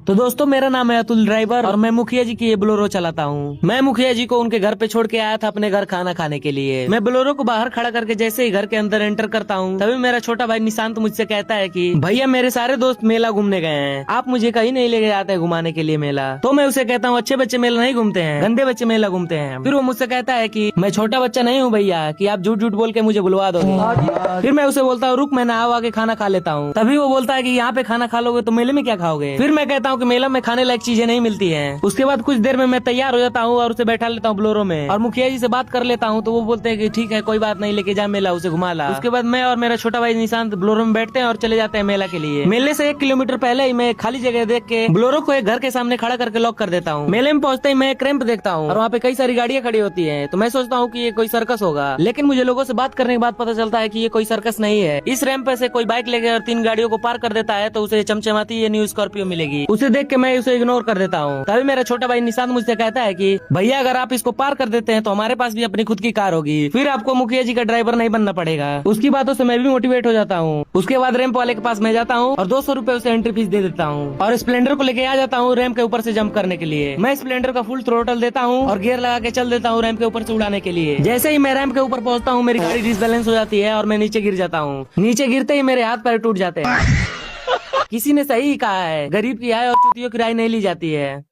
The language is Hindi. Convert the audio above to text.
तो दोस्तों मेरा नाम है अतुल ड्राइवर और मैं मुखिया जी की ये बोलेरो चलाता हूँ। मैं मुखिया जी को उनके घर पे छोड़ के आया था अपने घर खाना खाने के लिए। मैं बोलेरो को बाहर खड़ा करके जैसे ही घर के अंदर एंटर करता हूँ तभी मेरा छोटा भाई निशांत मुझसे कहता है कि भैया मेरे सारे दोस्त मेला घूमने गए हैं, आप मुझे कहीं नहीं लेके जाते हैं घुमाने के लिए मेला। तो मैं उसे कहता हूँ अच्छे बच्चे मेला नहीं घूमते हैं, गंदे बच्चे मेला घूमते हैं। फिर वो मुझसे कहता है कि मैं छोटा बच्चा नहीं हूँ भैया कि आप झूठ झूठ बोल के मुझे बुलवा दोगे। फिर मैं उसे बोलता हूँ रुक मैं नहा आके खाना खा लेता हूँ। तभी वो बोलता है कि यहाँ पे खाना खा लोगे तो मेले में क्या खाओगे। फिर मैं कहता हूँ कि मेला में खाने लायक चीजें नहीं मिलती हैं। उसके बाद कुछ देर में मैं तैयार हो जाता हूँ और उसे बैठा लेता हूँ बोलेरो में और मुखिया जी से बात कर लेता हूँ। तो वो बोलते हैं कि ठीक है कोई बात नहीं, लेके जा मेला, उसे घुमा ला। उसके बाद मैं और मेरा छोटा भाई निशांत बोलेरो में बैठते हैं और चले जाते हैं मेला के लिए। मेले से 1 किलोमीटर पहले ही मैं खाली जगह देख के बोलेरो को एक घर के सामने खड़ा करके लॉक कर देता हूँ। मेले में पहुंचते ही मैं एक रैंप देखता हूँ और वहाँ पे कई सारी गाड़ियाँ खड़ी होती है। तो मैं सोचता हूँ कि ये कोई सर्कस होगा, लेकिन मुझे लोगों से बात करने के बाद पता चलता है कि ये कोई सर्कस नहीं है। इस रैंप पे से कोई बाइक लेके और 3 गाड़ियों को पार कर देता है तो उसे चमचमाती ये न्यू स्कॉर्पियो मिलेगी। उसे देख के मैं उसे इग्नोर कर देता हूँ। तभी मेरा छोटा भाई निशांत मुझसे कहता है कि भैया अगर आप इसको पार कर देते हैं तो हमारे पास भी अपनी खुद की कार होगी, फिर आपको मुखिया जी का ड्राइवर नहीं बनना पड़ेगा। उसकी बातों से मैं भी मोटिवेट हो जाता हूँ। उसके बाद रैंप वाले के पास मैं जाता हूँ और 200 रुपए उसे एंट्री फीस दे देता हूँ और स्प्लेंडर को लेके आ जाता हूँ रैंप के ऊपर से जंप करने के लिए। मैं स्प्लेंडर का फुल थ्रोटल देता हूँ और गियर लगा के चल देता हूँ रैंप के ऊपर से उड़ाने के लिए। जैसे ही मैं रैंप के ऊपर पहुंचता हूँ मेरी गाड़ी डिसबैलेंस हो जाती है और मैं नीचे गिर जाता हूँ। नीचे गिरते ही मेरे हाथ पैर टूट जाते हैं। किसी ने सही कहा है, गरीब की आय और चूतियों की राय नहीं ली जाती है।